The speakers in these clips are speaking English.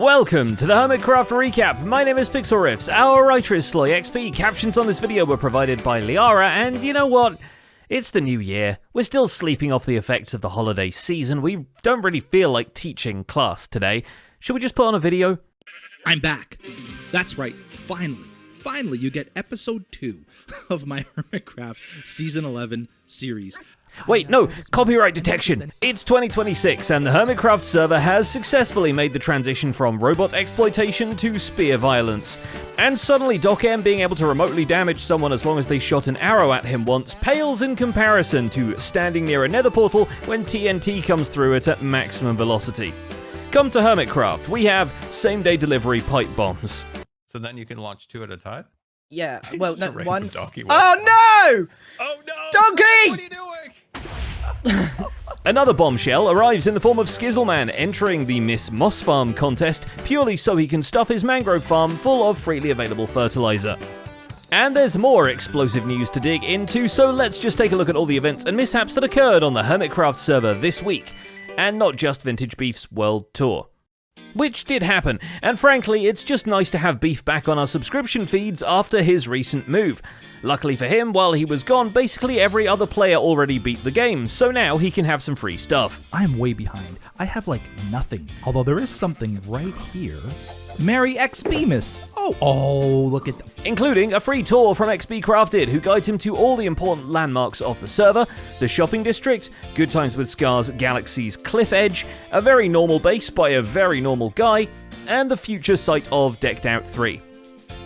Welcome to the Hermitcraft recap. My name is Pixel Riffs. Our writer is Sloy XP. Captions on this video were provided by Liara, and you know what? It's the new year. We're still sleeping off the effects of the holiday season. We don't really feel like teaching class today. Should we just put on a video? I'm back. That's right. Finally, you get episode 2 of my Hermitcraft Season 11 series. Wait, no, copyright detection. It's 2026 and the Hermitcraft server has successfully made the transition from robot exploitation to spear violence. And suddenly Doc M being able to remotely damage someone as long as they shot an arrow at him once pales in comparison to standing near a nether portal when TNT comes through it at maximum velocity. Come to Hermitcraft, we have same-day delivery pipe bombs. So then you can launch 2 at a time? Yeah, well, no, one. Oh no! Oh no! Donkey! What are you doing? Another bombshell arrives in the form of Skizzleman entering the Miss Moss Farm contest purely so he can stuff his mangrove farm full of freely available fertilizer. And there's more explosive news to dig into, so let's just take a look at all the events and mishaps that occurred on the Hermitcraft server this week, and not just Vintage Beef's World Tour. Which did happen, and frankly, it's just nice to have Beef back on our subscription feeds after his recent move. Luckily for him, while he was gone, basically every other player already beat the game, so now he can have some free stuff. I'm way behind. I have like nothing, although there is something right here. Merry XBemus! Oh, look at that. Including a free tour from XB Crafted, who guides him to all the important landmarks of the server, the shopping district, Good Times with Scars Galaxy's Cliff Edge, a very normal base by a very normal guy, and the future site of Decked Out 3.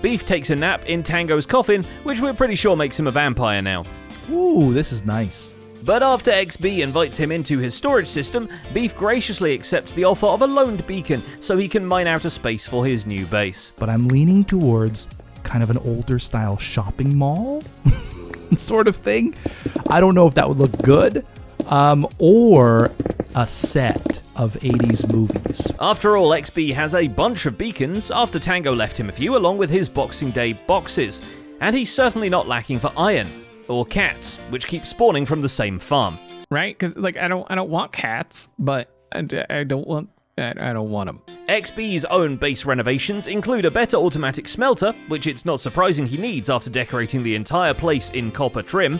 Beef takes a nap in Tango's coffin, which we're pretty sure makes him a vampire now. Ooh, this is nice. But after XB invites him into his storage system, Beef graciously accepts the offer of a loaned beacon so he can mine out a space for his new base. But I'm leaning towards kind of an older style shopping mall sort of thing. I don't know if that would look good, or a set of 80s movies. After all, XB has a bunch of beacons after Tango left him a few along with his Boxing Day boxes, and he's certainly not lacking for iron. Or cats, which keep spawning from the same farm. Right? Because like I don't want cats, but I don't want them. XB's own base renovations include a better automatic smelter, which it's not surprising he needs after decorating the entire place in copper trim,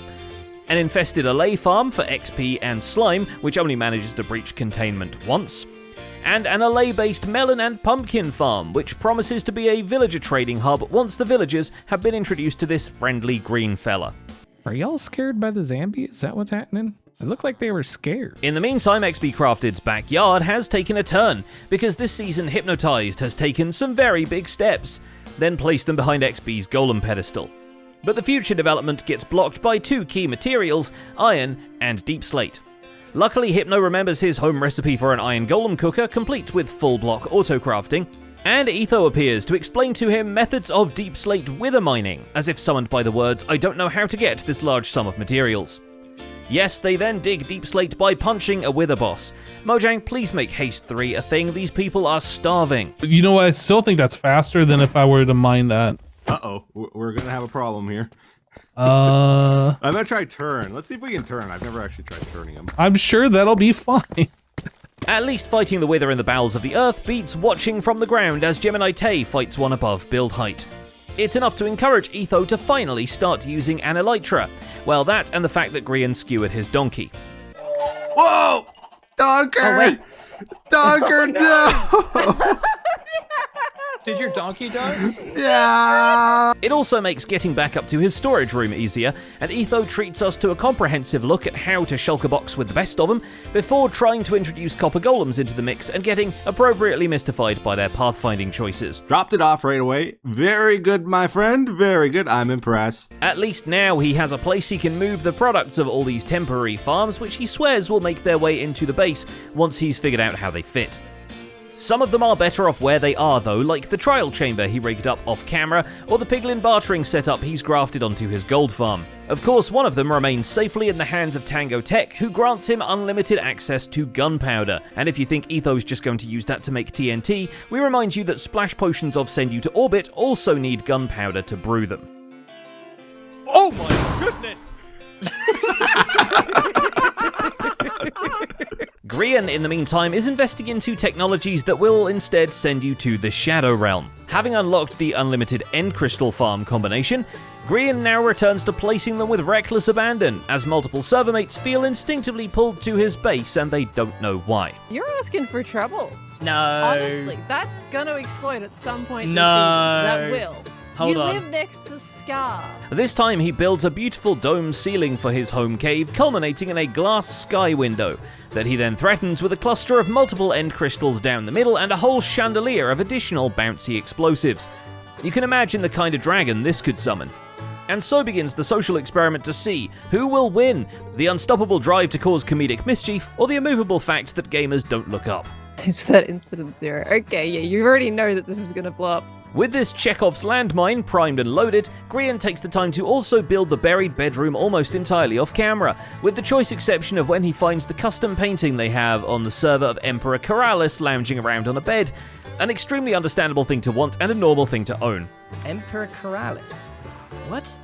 an infested allay farm for XP and slime, which only manages to breach containment once, and an allay-based melon and pumpkin farm, which promises to be a villager trading hub once the villagers have been introduced to this friendly green fella. Are y'all scared by the zombie? Is that what's happening? It looked like they were scared. In the meantime, XB Crafted's backyard has taken a turn, because this season Hypnotized has taken some very big steps, then placed them behind XB's golem pedestal. But the future development gets blocked by 2 key materials, iron and deep slate. Luckily, Hypno remembers his home recipe for an iron golem cooker, complete with full block auto crafting, and Etho appears to explain to him methods of deep slate wither mining, as if summoned by the words, "I don't know how to get this large sum of materials." Yes, they then dig deep slate by punching a wither boss. Mojang, please make Haste 3 a thing, these people are starving. You know what, I still think that's faster than if I were to mine that. Uh-oh, we're gonna have a problem here. I'm I'm gonna try turn. Let's see if we can turn. I've never actually tried turning them. sure that'll be fine. At least fighting the wither in the bowels of the earth beats watching from the ground as MacLeod fights one above build height. It's enough to encourage Etho to finally start using an elytra. Well, that and the fact that Grian skewered his donkey. Whoa! Donker! Oh, wait. Donker, no! Did your donkey die? Yeah! It also makes getting back up to his storage room easier, and Etho treats us to a comprehensive look at how to shulk a box with the best of them, before trying to introduce copper golems into the mix and getting appropriately mystified by their pathfinding choices. Dropped it off right away. Very good, my friend. Very good. I'm impressed. At least now he has a place he can move the products of all these temporary farms, which he swears will make their way into the base once he's figured out how they fit. Some of them are better off where they are though, like the trial chamber he rigged up off camera, or the piglin bartering setup he's grafted onto his gold farm. Of course, one of them remains safely in the hands of Tango Tech, who grants him unlimited access to gunpowder. And if you think Etho's just going to use that to make TNT, we remind you that splash potions of Send You to Orbit also need gunpowder to brew them. Oh my goodness! Grian, in the meantime, is investing into technologies that will instead send you to the Shadow Realm. Having unlocked the unlimited End Crystal Farm combination, Grian now returns to placing them with reckless abandon, as multiple servermates feel instinctively pulled to his base and they don't know why. You're asking for trouble. No. Honestly, that's gonna explode at some point No. this season. That will. Hold you on. live next to Scar. This time he builds a beautiful dome ceiling for his home cave, culminating in a glass sky window that he then threatens with a cluster of multiple end crystals down the middle and a whole chandelier of additional bouncy explosives. You can imagine the kind of dragon this could summon. And so begins the social experiment to see who will win, the unstoppable drive to cause comedic mischief, or the immovable fact that gamers don't look up. Thanks for that incident, Zero. Okay, yeah, you already know that this is gonna blow up. With this Chekhov's landmine primed and loaded, Grian takes the time to also build the buried bedroom almost entirely off camera, with the choice exception of when he finds the custom painting they have on the server of Emperor Keralis lounging around on a bed, an extremely understandable thing to want and a normal thing to own. Emperor Keralis. What?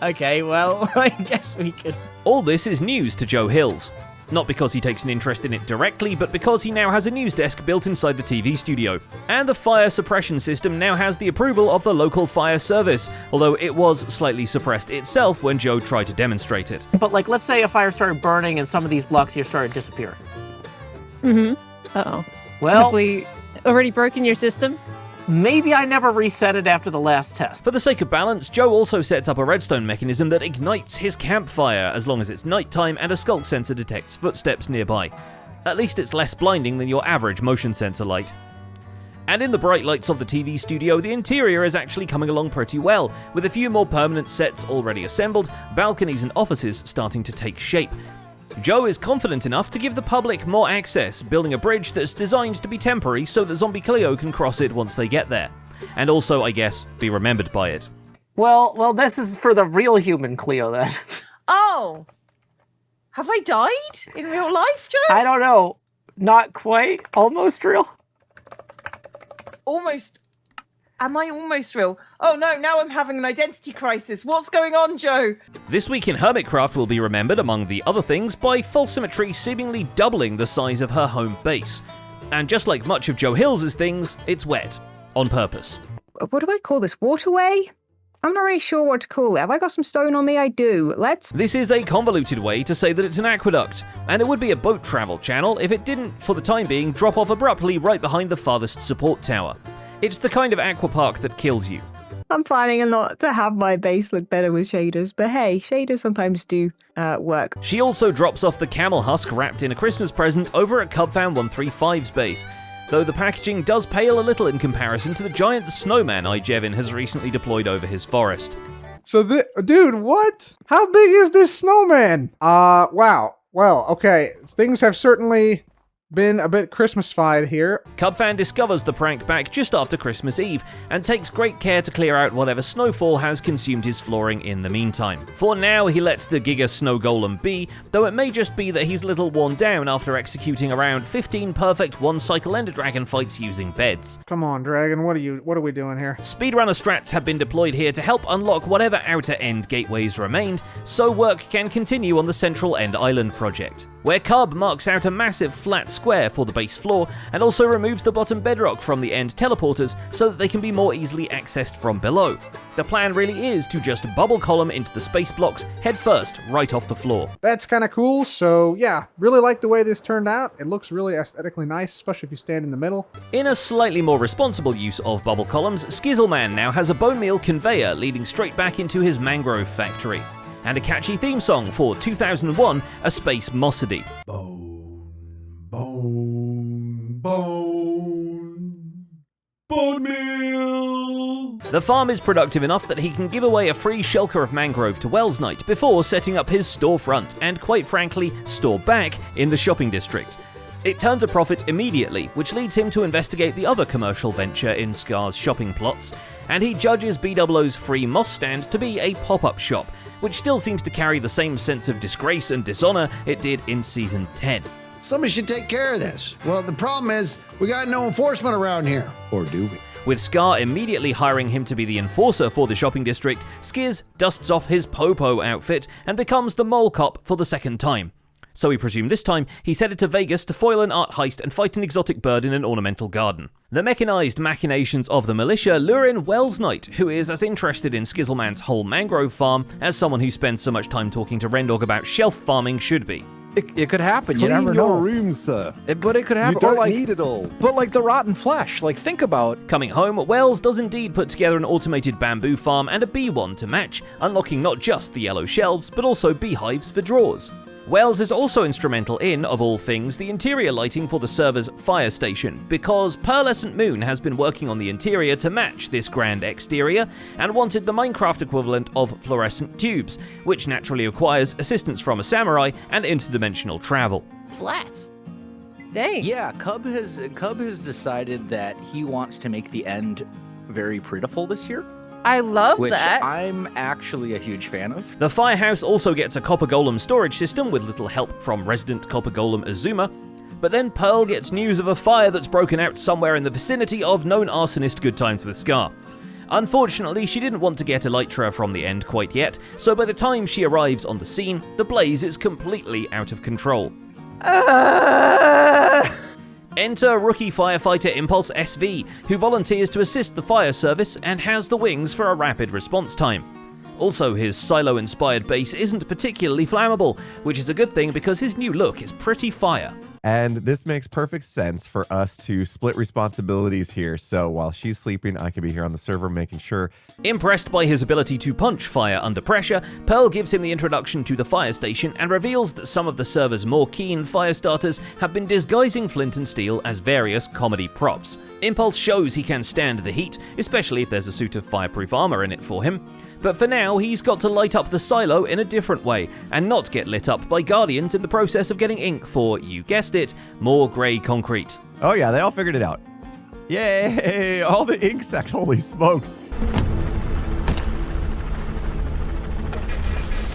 Okay, well, I guess we could. All this is news to Joe Hills. Not because he takes an interest in it directly, but because he now has a news desk built inside the TV studio. And the fire suppression system now has the approval of the local fire service, although it was slightly suppressed itself when Joe tried to demonstrate it. But, like, let's say a fire started burning and some of these blocks here started disappearing. Uh-oh. Well, Have we already broken your system? maybe I never reset it after the last test. For the sake of balance, Joe also sets up a redstone mechanism that ignites his campfire as long as it's nighttime and a skulk sensor detects footsteps nearby. At least it's less blinding than your average motion sensor light. And in the bright lights of the TV studio, the interior is actually coming along pretty well, with a few more permanent sets already assembled, balconies and offices starting to take shape. Joe is confident enough to give the public more access, building a bridge that's designed to be temporary so that Zombie Cleo can cross it once they get there. And also, I guess, be remembered by it. Well, this is for the real human Cleo, then. Oh! Have I died in real life, Joe? I don't know. Not quite. Almost real. Almost. Am I almost real? Oh no, now I'm having an identity crisis. What's going on, Joe? This week in Hermitcraft will be remembered, among the other things, by False Symmetry seemingly doubling the size of her home base. And just like much of Joe Hills' things, it's wet. On purpose. What do I call this? Waterway? I'm not really sure what to call it. Have I got some stone on me? I do. This is a convoluted way to say that it's an aqueduct, and it would be a boat travel channel if it didn't, for the time being, drop off abruptly right behind the farthest support tower. It's the kind of aquapark that kills you. I'm planning a lot to have my base look better with shaders, but hey, shaders sometimes do work. She also drops off the camel husk wrapped in a Christmas present over at Cubfan135's base, though the packaging does pale a little in comparison to the giant snowman Jevin has recently deployed over his forest. So, dude, what? How big is this snowman? Wow. Well, okay, things have certainly been a bit Christmas-fied here. Cubfan discovers the prank back just after Christmas Eve, and takes great care to clear out whatever snowfall has consumed his flooring in the meantime. For now, he lets the Giga Snow Golem be, though it may just be that he's a little worn down after executing around 15 perfect one-cycle Ender Dragon fights using beds. Come on, Dragon, what are we doing here? Speedrunner strats have been deployed here to help unlock whatever outer end gateways remained, so work can continue on the Central End Island project, where Cub marks out a massive flat square for the base floor and also removes the bottom bedrock from the end teleporters so that they can be more easily accessed from below. The plan really is to just bubble column into the space blocks head first right off the floor. That's kind of cool, so yeah, really like the way this turned out. It looks really aesthetically nice, especially if you stand in the middle. In a slightly more responsible use of bubble columns, Skizzleman now has a bone meal conveyor leading straight back into his mangrove factory, and a catchy theme song for 2001, A Space Mossity. Bone meal! The farm is productive enough that he can give away a free shulker of mangrove to Wells Knight before setting up his storefront and, quite frankly, store back in the shopping district. It turns a profit immediately, which leads him to investigate the other commercial venture in Scar's shopping plots, and he judges B00's free moss stand to be a pop-up shop, which still seems to carry the same sense of disgrace and dishonor it did in Season 10. Somebody should take care of this. Well, the problem is, we got no enforcement around here. Or do we? With Scar immediately hiring him to be the enforcer for the shopping district, Skizz dusts off his Popo outfit and becomes the mole cop for the second time. So we presume this time he's headed to Vegas to foil an art heist and fight an exotic bird in an ornamental garden. The mechanized machinations of the militia lure in Wells Knight, who is as interested in Skizzleman's whole mangrove farm as someone who spends so much time talking to Rendog about shelf farming should be. It could happen. You never know. Clean your room, sir. But it could happen. You don't need it all. But like the rotten flesh. Like, think about... Coming home, Wells does indeed put together an automated bamboo farm and a bee one to match, unlocking not just the yellow shelves, but also beehives for drawers. Wells is also instrumental in, of all things, the interior lighting for the server's fire station, because Pearlescent Moon has been working on the interior to match this grand exterior, and wanted the Minecraft equivalent of fluorescent tubes, which naturally requires assistance from a samurai and interdimensional travel. Flat. Dang. Yeah, Cub has decided that he wants to make the end very prettiful this year. I love which that. I'm actually a huge fan of. The firehouse also gets a Copper Golem storage system with little help from resident Copper Golem Azuma, but then Pearl gets news of a fire that's broken out somewhere in the vicinity of known arsonist Good Times with Scar. Unfortunately, she didn't want to get Elytra from the end quite yet, so by the time she arrives on the scene, the blaze is completely out of control. Enter rookie firefighter Impulse SV, who volunteers to assist the fire service and has the wings for a rapid response time. Also, his silo-inspired base isn't particularly flammable, which is a good thing because his new look is pretty fire. And this makes perfect sense for us to split responsibilities here, so while she's sleeping, I can be here on the server making sure. Impressed by his ability to punch fire under pressure, Pearl gives him the introduction to the fire station and reveals that some of the server's more keen fire starters have been disguising flint and steel as various comedy props. Impulse shows he can stand the heat, especially if there's a suit of fireproof armor in it for him. But for now, he's got to light up the silo in a different way, and not get lit up by guardians in the process of getting ink for, you guessed it, more grey concrete. Oh yeah, they all figured it out. Yay! All the ink sacs, holy smokes!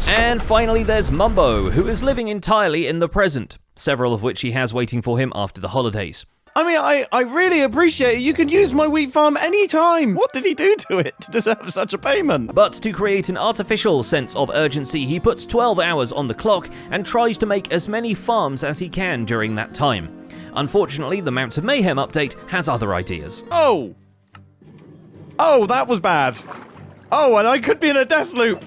And finally there's Mumbo, who is living entirely in the present, several of which he has waiting for him after the holidays. I mean, I really appreciate it. You can use my wheat farm anytime. What did he do to it to deserve such a payment? But to create an artificial sense of urgency, he puts 12 hours on the clock and tries to make as many farms as he can during that time. Unfortunately, the Mounts of Mayhem update has other ideas. Oh, that was bad. Oh, and I could be in a death loop.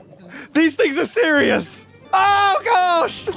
These things are serious. Oh gosh!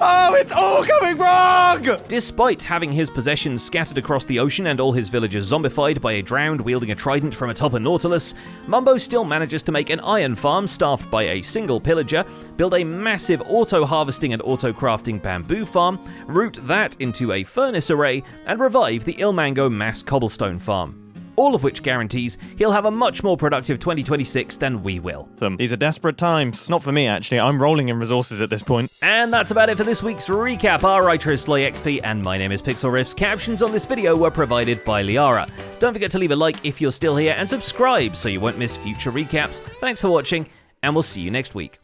Oh, it's all coming wrong! Despite having his possessions scattered across the ocean and all his villagers zombified by a drowned wielding a trident from atop a Nautilus, Mumbo still manages to make an iron farm staffed by a single pillager, build a massive auto-harvesting and auto-crafting bamboo farm, route that into a furnace array, and revive the Ilmango mass cobblestone farm. All of which guarantees he'll have a much more productive 2026 than we will. These are desperate times. Not for me, actually. I'm rolling in resources at this point. And that's about it for this week's recap. Our writer is SlayXP, and my name is Pixel Riffs. Captions on this video were provided by Liara. Don't forget to leave a like if you're still here, and subscribe so you won't miss future recaps. Thanks for watching, and we'll see you next week.